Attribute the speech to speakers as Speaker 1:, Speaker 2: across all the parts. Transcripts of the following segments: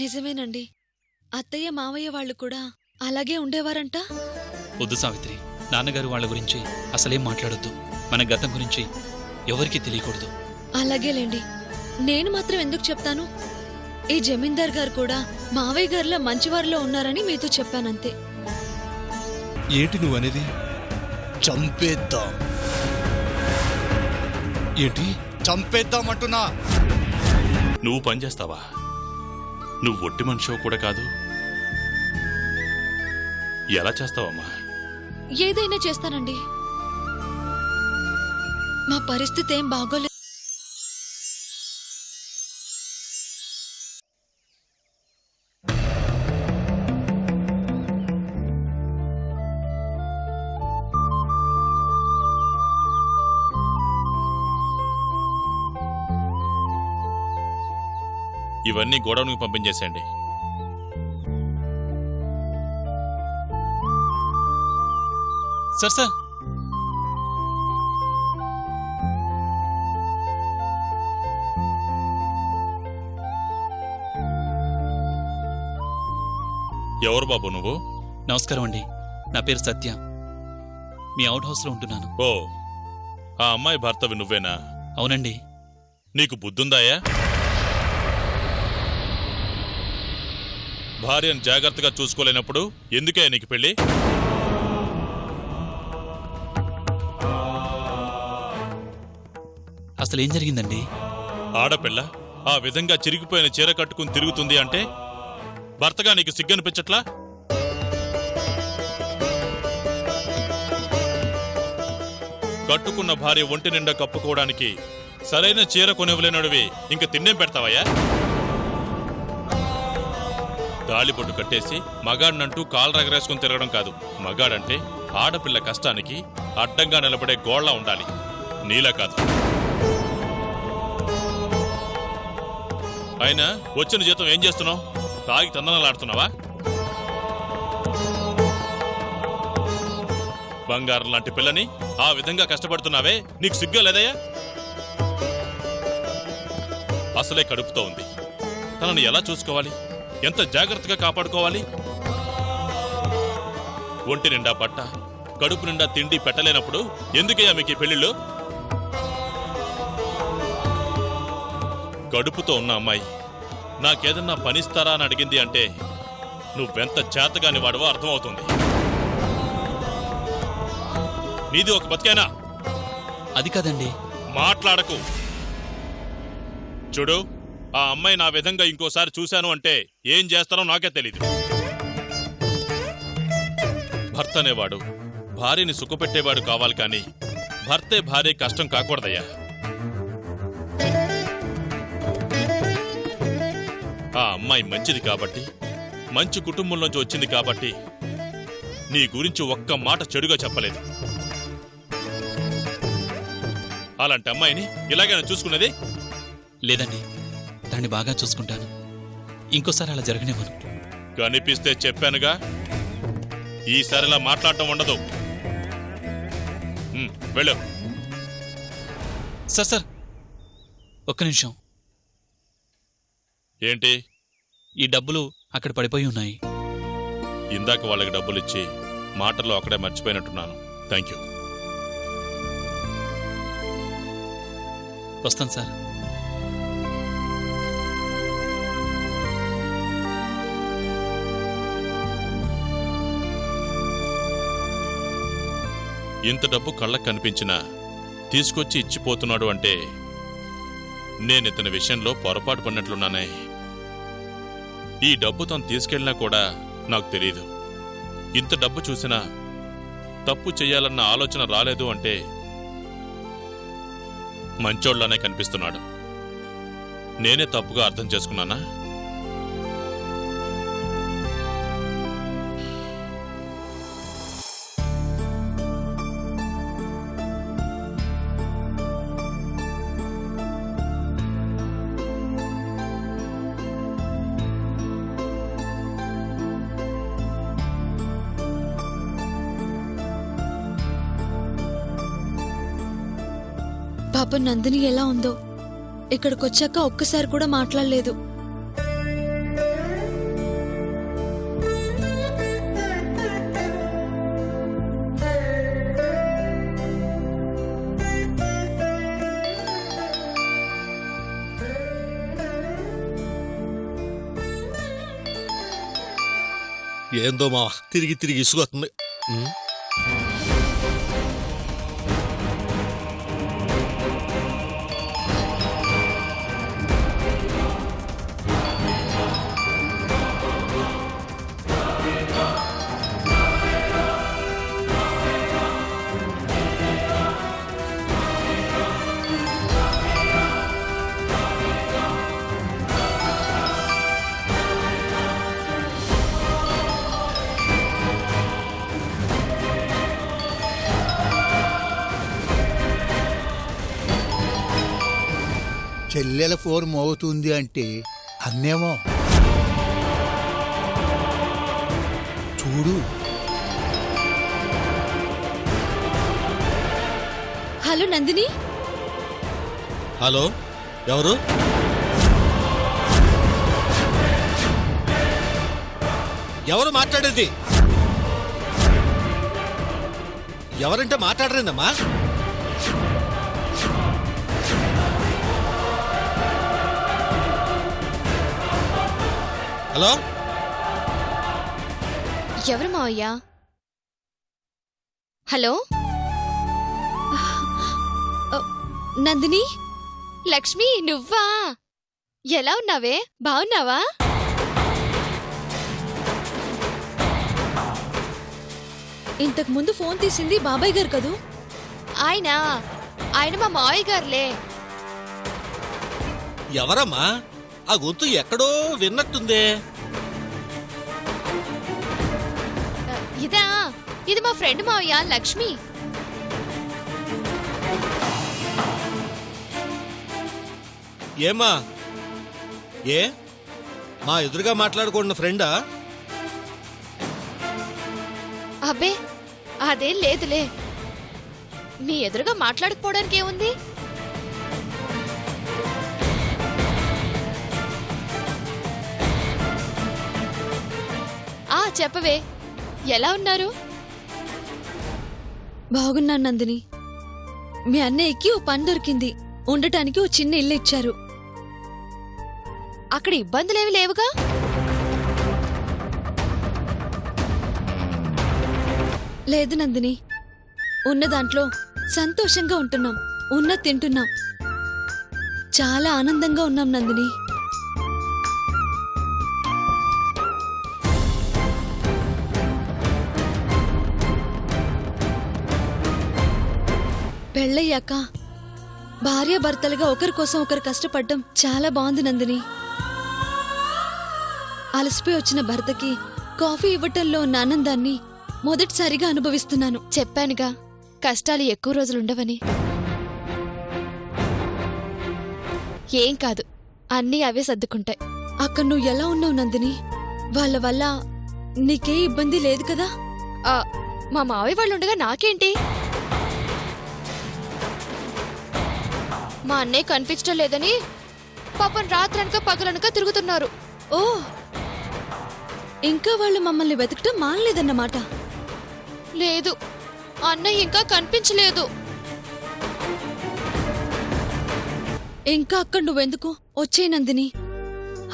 Speaker 1: నిజమేనండి. అత్తయ్య మావయ్య వాళ్ళు కూడా అలాగే ఉండేవారంట.
Speaker 2: వద్దు సావిత్రి, నాన్నగారు వాళ్ళ గురించి అసలేం మాట్లాడొద్దు. మన గతం గురించి ఎవరికీ తెలియకూడదు.
Speaker 1: అలాగేలేండి. నేను మాత్రం ఎందుకు చెప్తాను? ఈ జమీందార్ గారు కూడా మావయ్య గారిలా మంచివారిలో ఉన్నారని మీతో చెప్పానంతే.
Speaker 3: ఏంటి నువ్వనేది?
Speaker 4: చంపేద్దాం.
Speaker 3: ఏంటి?
Speaker 4: చంపేద్దామంటున్నా.
Speaker 5: నువ్వు పనిచేస్తావా? నువ్వు ఒట్టి మనిషివి కూడా కాదు. ఎలా చేస్తావమ్మా?
Speaker 1: ఏదైనా చేస్తానండి. మా పరిస్థితి ఏం బాగోలేదు.
Speaker 5: ఇవన్నీ గోడౌన్కి పంపించేసేయండి.
Speaker 2: సార్
Speaker 5: ఎవరు బాబు నువ్వు?
Speaker 2: నమస్కారం అండి. నా పేరు సత్య. మీ అవుట్ హౌస్లో ఉంటున్నాను.
Speaker 5: ఓ, ఆ అమ్మాయి భర్తవి నువ్వేనా?
Speaker 2: అవునండి.
Speaker 5: నీకు బుద్ధుందాయా? భార్యను జాగ్రత్తగా చూసుకోలేనప్పుడు ఎందుకే నీకు పెళ్లి?
Speaker 2: అసలేం జరిగిందండి?
Speaker 5: ఆడపిల్ల ఆ విధంగా చిరిగిపోయిన చీర కట్టుకుని తిరుగుతుంది అంటే భర్తగా నీకు సిగ్గనిపించట్లా? కట్టుకున్న భార్య ఒంటి నిండా కప్పుకోవడానికి సరైన చీర కొనివ్వలేనడివి ఇంక తిన్నేం పెడతావయ్యా? తాళిబొట్టు కట్టేసి మగాడినంటూ కాలు రగరేసుకుని తిరగడం కాదు. మగాడంటే ఆడపిల్ల కష్టానికి అడ్డంగా నిలబడే గోళ్లా ఉండాలి, నీలా కాదు. అయినా వచ్చిన జీతం ఏం చేస్తున్నావు? తాగి తందనలాడుతున్నావా? బంగారం లాంటి పిల్లని ఆ విధంగా కష్టపడుతున్నావే, నీకు సిగ్గా లేదయ్యా? అసలే కడుపుతో ఉంది. తనని ఎలా చూసుకోవాలి, ఎంత జాగ్రత్తగా కాపాడుకోవాలి? ఒంటి నిండా బట్ట, కడుపు నిండా తిండి పెట్టలేనప్పుడు ఎందుకయ్యా మీకు ఈ పెళ్లిళ్ళు? కడుపుతో ఉన్న అమ్మాయి నాకేదన్నా పనిస్తారా అని అడిగింది అంటే నువ్వెంత చేతగాని వాడవో అర్థమవుతుంది. నీది ఒక బతికేనా?
Speaker 2: అది కాదండి.
Speaker 5: మాట్లాడకు. చూడు, ఆ అమ్మాయి నా విధంగా ఇంకోసారి చూశాను అంటే ఏం చేస్తానో నాకే తెలీదు. భర్త అనేవాడు భార్యని సుఖపెట్టేవాడు కావాలి కానీ భర్తే భార్య కష్టం కాకూడదయ్యా. ఆ అమ్మాయి మంచిది కాబట్టి, మంచి కుటుంబంలోంచి వచ్చింది కాబట్టి నీ గురించి ఒక్క మాట చెడుగా చెప్పలేదు. అలాంటి అమ్మాయిని ఇలాగైనా చూసుకునేది?
Speaker 2: లేదండి, దాన్ని బాగా చూసుకుంటాను. ఇంకోసారి అలా జరగనివ్వను.
Speaker 5: కనిపిస్తే చెప్పానుగా, ఈసారిలా మాట్లాడటం ఉండదు. వెళ్ళు.
Speaker 2: సార్ ఒక్క నిమిషం.
Speaker 5: ఏంటి?
Speaker 2: ఈ డబ్బులు అక్కడ పడిపోయి ఉన్నాయి.
Speaker 5: ఇందాక వాళ్ళకి డబ్బులిచ్చి మాటల్లో అక్కడే మర్చిపోయినట్టున్నాను. Thank you.
Speaker 2: వస్తాను సార్.
Speaker 5: ఇంత డబ్బు కళ్ళకు కనిపించినా తీసుకొచ్చి ఇచ్చిపోతున్నాడు అంటే నేనితని విషయంలో పొరపాటు పడినట్లున్నానే. ఈ డబ్బు తను తీసుకెళ్ళినా కూడా నాకు తెలీదు. ఇంత డబ్బు చూసినా తప్పు చెయ్యాలన్న ఆలోచన రాలేదు అంటే మంచోళ్లానే కనిపిస్తున్నాడు. నేనే తప్పుగా అర్థం చేసుకున్నానా?
Speaker 1: పాప నందిని ఎలా ఉందో ఇక్కడికొచ్చాక ఒక్కసారి కూడా మాట్లాడలేదు.
Speaker 6: ఏందో మావా తిరిగి తిరిగి ఇసుకొస్తుంది.
Speaker 4: చెల్లెల ఫోన్ మోగుతుంది అంటే అన్నేమో చూడు.
Speaker 1: హలో నందిని,
Speaker 6: హలో, ఎవరు? ఎవరు మాట్లాడేది? ఎవరంటే మాట్లాడరేందమ్మా? హలో,
Speaker 7: ఎవరు మావయ్యా? హలో
Speaker 1: నందిని,
Speaker 7: లక్ష్మి, నువ్వా? ఎలా ఉన్నావే? బావున్నావా?
Speaker 1: ఇంతకు ముందు ఫోన్ తీసింది బాబాయ్ గారు కదూ?
Speaker 7: ఆయన మా మావయ్య గారులే.
Speaker 6: ఎవరమ్మా? ఆ గొంతు ఎక్కడో విన్నట్టుందే.
Speaker 7: ఇదా? ఇది మా ఫ్రెండ్ మావయ్య, లక్ష్మి.
Speaker 6: ఏమ్మా? ఏ మా ఎదురుగా మాట్లాడుకున్న ఫ్రెండా?
Speaker 7: అబ్బే, అదేం లేదులే. మీ ఎదురుగా మాట్లాడకపోవడానికి ఏముంది? చెప్పవే, ఎలా ఉన్నారు?
Speaker 1: బాగున్నాను నందిని. మీ అన్నయ్యకి ఓ పని దొరికింది, ఉండటానికి ఓ చిన్న ఇల్లు ఇచ్చారు.
Speaker 7: అక్కడ ఇబ్బందులేవి లేవుగా?
Speaker 1: లేదు నందిని, ఉన్న దాంట్లో సంతోషంగా ఉంటున్నాం, తింటున్నాం, చాలా ఆనందంగా ఉన్నాం నందిని. పెళ్ళయ్యాక భార్యాభర్తలుగా ఒకరి కోసం ఒకరు కష్టపడ్డం చాలా బాగుంది నందిని. అలసిపోయి వచ్చిన భర్తకి కాఫీ ఇవ్వటంలో ఉన్న ఆనందాన్ని మొదటిసారిగా అనుభవిస్తున్నాను.
Speaker 7: చెప్పానుగా, కష్టాలు ఎక్కువ రోజులుండవని. ఏం కాదు, అన్నీ అవే సర్దుకుంటాయి.
Speaker 1: అక్కడ నువ్వు ఎలా ఉన్నావు నందిని? వాళ్ళ వల్ల నీకే ఇబ్బంది లేదు కదా?
Speaker 7: మా మావయ్య వాళ్ళుండగా నాకేంటి? మా అన్నయ్య కనిపించడం లేదని పాపం రాత్రనక పగలనక తిరుగుతున్నారు.
Speaker 1: ఓ, ఇంకా వాళ్ళు మమ్మల్ని వెతకటం మానలేదన్నమాట.
Speaker 7: లేదు, అన్నయ్య ఇంకా కనిపించలేదు.
Speaker 1: ఇంకా అక్కడ నువ్వెందుకు? వచ్చే నందిని,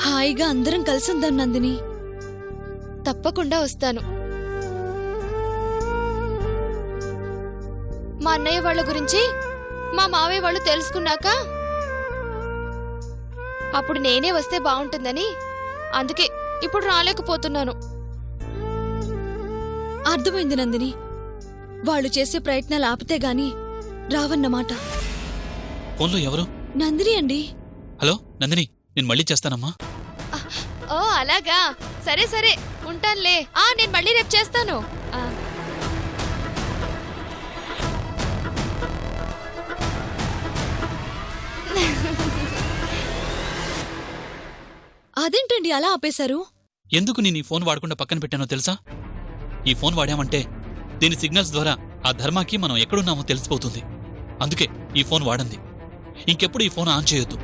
Speaker 1: హాయిగా అందరం కలిసిందాం నందిని.
Speaker 7: తప్పకుండా వస్తాను. మా అన్నయ్య వాళ్ళ గురించి మా మావయ్య వాళ్ళు తెలుసుకున్నాక అప్పుడు నేనే వస్తే బాగుంటుందని, అందుకే ఇప్పుడు రాలేకపోతున్నాను.
Speaker 1: అర్థమైంది నందిని, వాళ్ళు చేసే ప్రయత్నాలు ఆపితే గాని రావన్నమాట.
Speaker 2: ఫోన్లో ఎవరు?
Speaker 1: నందిని అండి.
Speaker 2: హలో నందిని, నేను మళ్ళీ చేస్తానమ్మా.
Speaker 7: ఓ అలాగా, సరే సరే, ఉంటానులే. నేను మళ్ళీ రేపు చేస్తాను.
Speaker 1: అదేంటండి అలా ఆపేశారు?
Speaker 2: ఎందుకు నేను ఈ ఫోన్ వాడకుండా పక్కన పెట్టానో తెలుసా? ఈ ఫోన్ వాడామంటే దీని సిగ్నల్స్ ద్వారా ఆ ధర్మాకి మనం ఎక్కడున్నామో తెలిసిపోతుంది. అందుకే ఈ ఫోన్ వాడండి. ఇంకెప్పుడు ఈ ఫోన్ ఆన్ చేయొద్దు.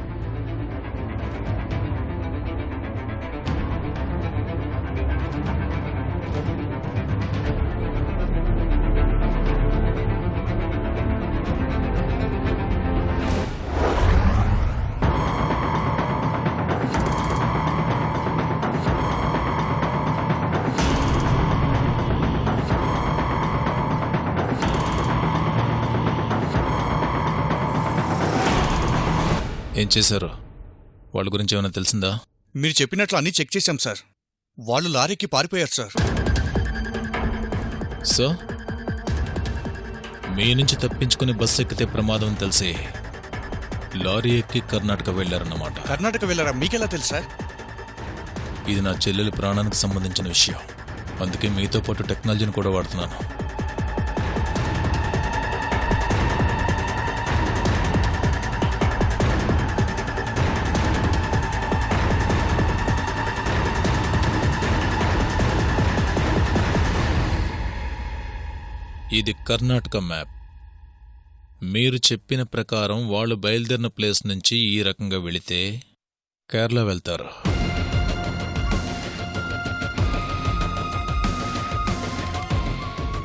Speaker 3: ఏం చేశారు? వాళ్ళ గురించి ఏమైనా తెలిసిందా?
Speaker 8: మీరు చెప్పినట్లు అన్నీ చెక్ చేశాం సార్. వాళ్ళు లారీకి పారిపోయారు సార్.
Speaker 3: సో మీ నుంచి తప్పించుకుని బస్సు ఎక్కితే ప్రమాదం అని తెలిసి లారీ ఎక్కి కర్ణాటక వెళ్లారన్నమాట.
Speaker 8: కర్ణాటక వెళ్ళారా? మీకెలా తెలుసు సార్?
Speaker 3: ఇది నా చెల్లెలి ప్రాణానికి సంబంధించిన విషయం. అందుకే మీతో పాటు టెక్నాలజీని కూడా వాడుతున్నాను. ఇది కర్ణాటక మ్యాప్. మీరు చెప్పిన ప్రకారం వాళ్ళు బయలుదేరిన ప్లేస్ నుంచి ఈ రకంగా వెళితే కేరళ వెళ్తారు.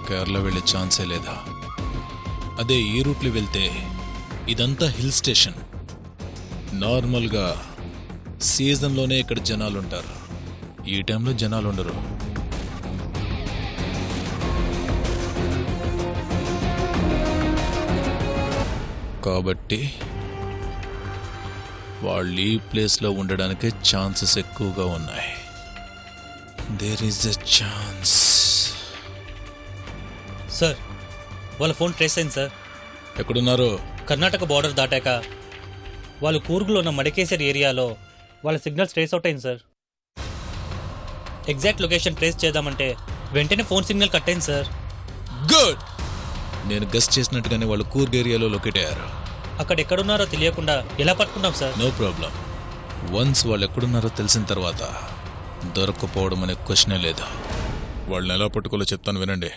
Speaker 3: కేరళ వెళ్ళే ఛాన్సే లేదా. అదే ఈ రూట్లో వెళ్తే ఇదంతా హిల్ స్టేషన్. నార్మల్గా సీజన్లోనే ఇక్కడ జనాలుంటారు. ఈ టైంలో జనాలు ఉండరు. కాబట్టి వాళ్ళు ఈ ప్లేస్లో ఉండడానికే ఛాన్సెస్ ఎక్కువగా ఉన్నాయి. There is a chance.
Speaker 9: Sir వాళ్ళ ఫోన్ ట్రేస్ అయింది సార్.
Speaker 3: ఎక్కడున్నారు?
Speaker 9: కర్ణాటక బార్డర్ దాటాక వాళ్ళు కూర్గులో ఉన్న మడికేశ్వర్ ఏరియాలో వాళ్ళ సిగ్నల్స్ ట్రేస్ అవుట్ అయింది సార్. ఎగ్జాక్ట్ లొకేషన్ ట్రేస్ చేద్దామంటే వెంటనే ఫోన్ సిగ్నల్ కట్ అయింది సార్.
Speaker 3: గుడ్. నేను గెస్ట్ చేసినట్టుగానే వాళ్ళు కూర్గ్ ఏరియాలో లొకేట్ అయ్యారు.
Speaker 9: అక్కడ ఎక్కడున్నారో తెలియకుండా ఎలా పట్టుకుంటాం సార్?
Speaker 3: No problem. వన్స్ వాళ్ళు ఎక్కడున్నారో తెలిసిన తర్వాత దొరకపోవడం అనే క్వశ్చనే లేదు. వాళ్ళని ఎలా పట్టుకోలో చెప్తాను వినండి.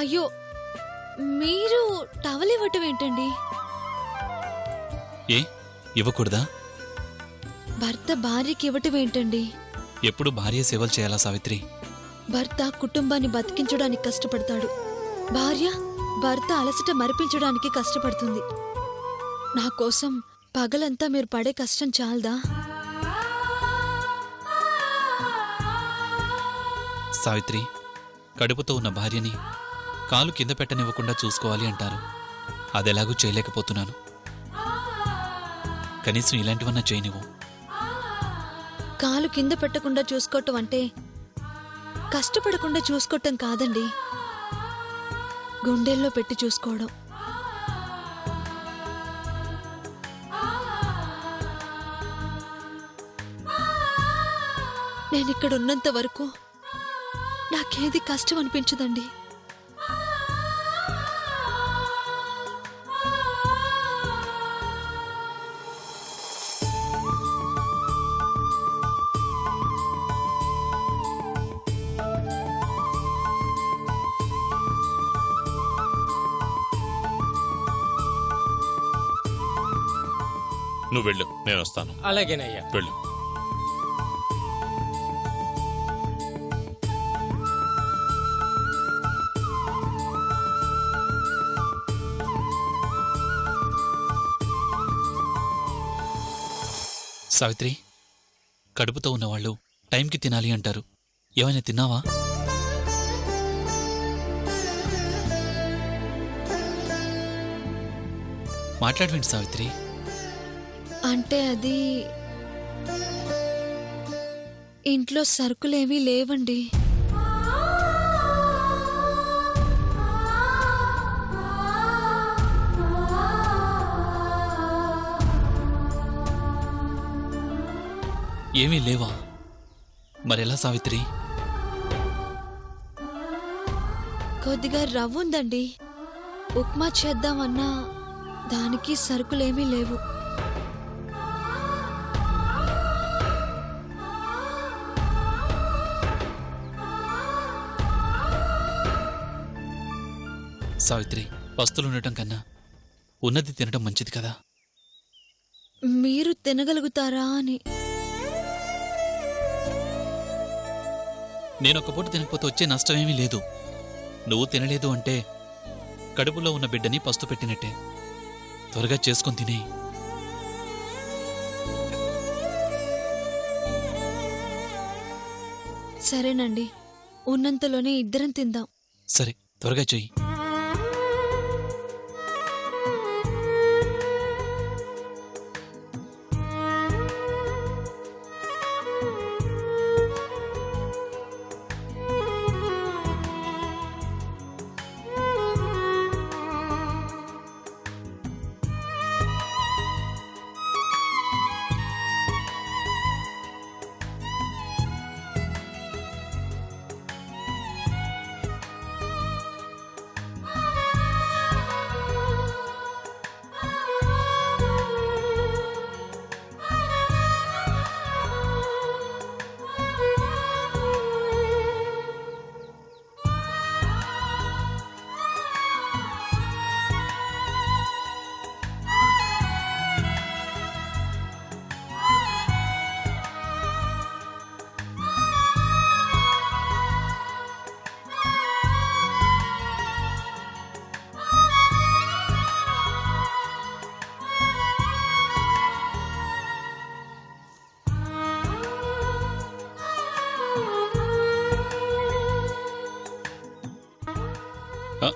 Speaker 1: అయ్యో, మీరు టవల్ ఇవ్వటం ఏంటండి?
Speaker 2: ఏ ఇవ్వకూడదా?
Speaker 1: భర్త భార్యకి ఇవ్వటం ఏంటండి?
Speaker 2: ఎప్పుడు భార్య సేవలు చేయాలా సావిత్రి?
Speaker 1: భర్త కుటుంబాన్ని బతికించడానికి కష్టపడతాడు. భార్య భర్త అలసట మరిపించడానికి కష్టపడుతుంది. నా కోసం పగలంతా మీరు పడే కష్టం చాలదా?
Speaker 2: సావిత్రి, కడుపుతో ఉన్న భార్యని కాలు కింద పెట్టనివ్వకుండా చూసుకోవాలి అంటారు. అదెలాగూ చేయలేకపోతున్నాను. కనీసం ఇలాంటివన్నా చేయనివ్వు.
Speaker 1: కాలు కింద పెట్టకుండా చూసుకోవటం అంటే కష్టపడకుండా చూసుకోవటం కాదండి, గుండెల్లో పెట్టి చూసుకోవడం. నేనిక్కడ ఉన్నంత వరకు నాకేది కష్టం అనిపించదండి.
Speaker 5: నువ్వు వెళ్ళు, నేను వస్తాను.
Speaker 9: అలాగేనయ్యా.
Speaker 5: వెళ్ళు.
Speaker 2: సావిత్రి, కడుపుతో ఉన్నవాళ్ళు టైంకి తినాలి అంటారు. ఏమైనా తిన్నావా? మాట్లాడవేంటి సావిత్రి?
Speaker 1: అంటే అది ఇంట్లో సరుకులేవీ లేవండి.
Speaker 2: ఏమీ లేవా? మరెలా సావిత్రి?
Speaker 1: కొద్దిగా రవ్వుందండి. ఉప్మా చేద్దామన్నా దానికి సరుకులేమీ లేవు.
Speaker 2: సావిత్రి, పస్తులు ఉండటం కన్నా ఉన్నది తినడం మంచిది కదా.
Speaker 1: మీరు తినగలుగుతారా అని.
Speaker 2: నేనొక్క పూట తినకపోతే వచ్చే నష్టమేమీ లేదు. నువ్వు తినలేదు అంటే కడుపులో ఉన్న బిడ్డని పస్తు పెట్టినట్టే. త్వరగా చేసుకొని తినేయి.
Speaker 1: సరేనండి, ఉన్నంతలోనే ఇద్దరం తిందాం.
Speaker 2: సరే, త్వరగా చెయ్యి.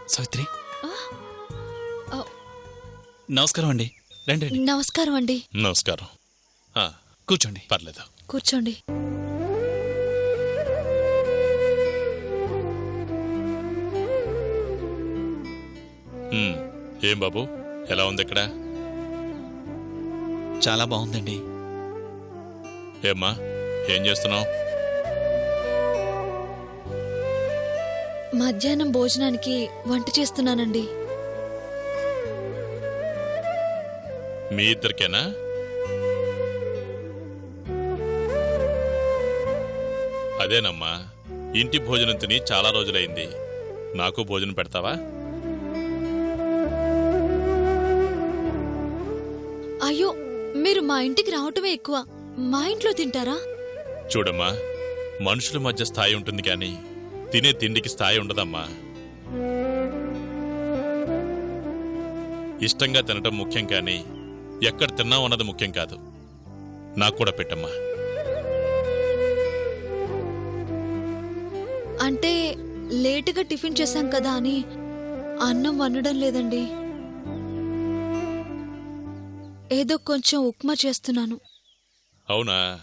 Speaker 2: సావిత్రి,
Speaker 1: ఆ.
Speaker 2: నమస్కారం అండి. రండి రండి,
Speaker 1: నమస్కారం అండి.
Speaker 5: నమస్కారం. ఆ,
Speaker 2: కూర్చోండి.
Speaker 5: పర్లేదు.
Speaker 1: కూర్చోండి.
Speaker 5: ఏం బాబు, ఎలా ఉంది ఇక్కడ?
Speaker 2: చాలా బాగుందండి.
Speaker 5: ఏమ్మా, ఏం చేస్తున్నావు?
Speaker 1: మధ్యాహ్నం భోజనానికి వంట చేస్తున్నానండి.
Speaker 5: మీ ఇద్దరికేనా? అదేనమ్మా, ఇంటి భోజనం తిని చాలా రోజులైంది. నాకు భోజనం పెడతావా?
Speaker 1: అయ్యో, మీరు మా ఇంటికి రావటమే ఎక్కువ. మా ఇంట్లో తింటారా?
Speaker 5: చూడమ్మా, మనుషుల మధ్య స్థాయి ఉంటుంది కానీ తినే తిండికి స్థాయి ఉండదమ్మా. ఇష్టంగా తినటం ముఖ్యం కానీ ఎక్కడ తిన్నావు అన్నది ముఖ్యం కాదు. నాకు కూడా పెట్టమ్మా.
Speaker 1: అంటే లేటుగా టిఫిన్ చేశాం కదా అని అన్నం వండడం లేదండి. ఏదో కొంచెం ఉప్మా చేస్తున్నాను.
Speaker 5: అవునా,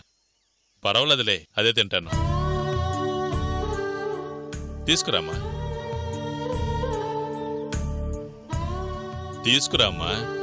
Speaker 5: పర్వాలేదులే, అదే తింటాను. తీసుకురామ్మా, తీసుకురామ్మా.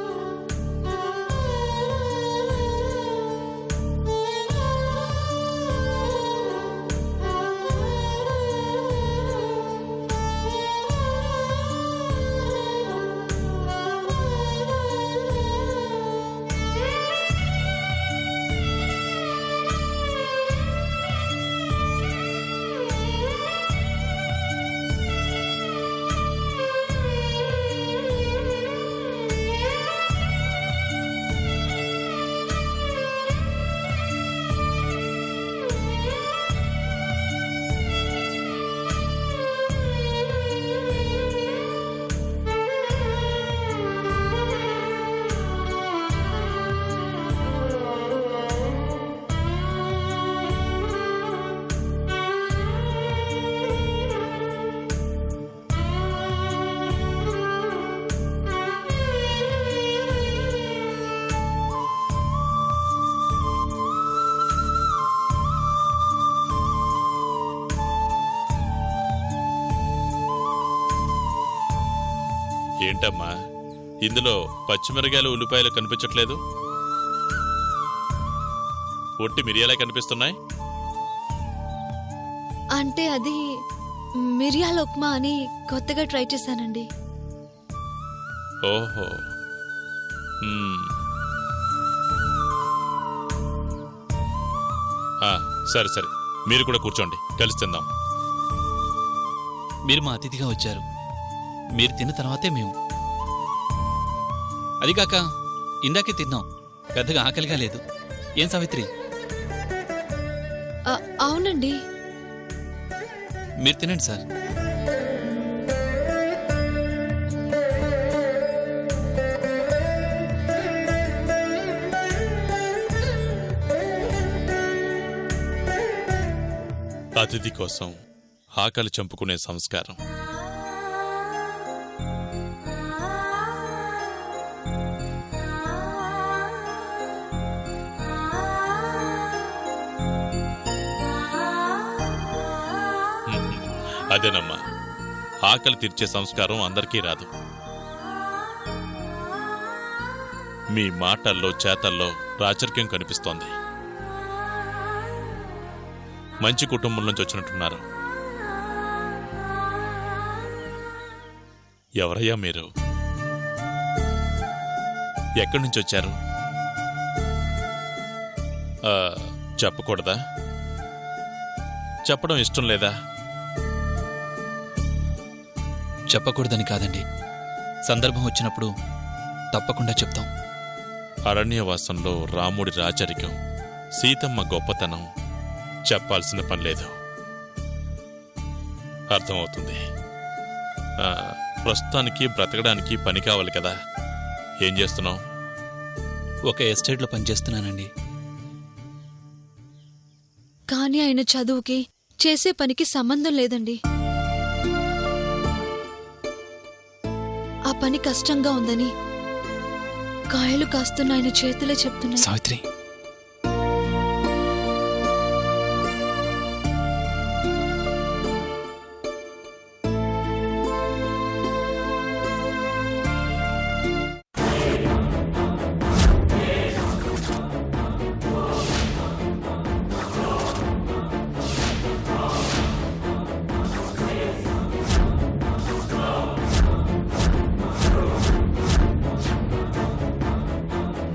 Speaker 5: ఏంటమ్మా, ఇందులో పచ్చిమిరకాయలు ఉల్లిపాయలు కనిపించట్లేదు? ఒట్టి మిరియాలే కనిపిస్తున్నాయి.
Speaker 1: అంటే అది మిరియాల ఉప్మా అని కొత్తగా ట్రై చేశానండి.
Speaker 5: ఓహో, మ్మ్. సరే సరే, మీరు కూడా కూర్చోండి, కలిసి తిందాం.
Speaker 2: మీరు మా అతిథిగా వచ్చారు. మీరు తిన్న తర్వాతే మేము. అదిగాక ఇందాకే తిన్నాం, పెద్దగా ఆకలిగా లేదు. ఏం సావిత్రి?
Speaker 1: అవునండి.
Speaker 2: మీరు తినండి సార్.
Speaker 5: అతిథి కోసం ఆకలి చంపుకునే సంస్కారం. అదేనమ్మా, ఆకలి తీర్చే సంస్కారం అందరికీ రాదు. మీ మాటల్లో చేతల్లో రాచరికం కనిపిస్తోంది. మంచి కుటుంబం నుంచి వచ్చినట్టున్నారు. ఎవరయ్యా మీరు? ఎక్కడి నుంచి వచ్చారు? చెప్పకూడదా? చెప్పడం ఇష్టం లేదా?
Speaker 2: చెప్పకూడదని కాదండి, సందర్భం వచ్చినప్పుడు తప్పకుండా చెప్తాం.
Speaker 5: అరణ్యవాసంలో రాముడి రాచరికం, సీతమ్మ గొప్పతనం చెప్పాల్సిన పని లేదు. అర్థమవుతుంది. ప్రస్తుతానికి బ్రతకడానికి పని కావాలి కదా. ఏం చేస్తున్నావు?
Speaker 2: ఒక ఎస్టేట్లో పనిచేస్తున్నానండి.
Speaker 1: కానీ ఆయన చదువుకి చేసే పనికి సంబంధం లేదండి. ఆ పని కష్టంగా ఉందని కాయలు కాస్తున్న ఆయన చేతులే చెప్తున్నాయి.
Speaker 2: సావిత్రి,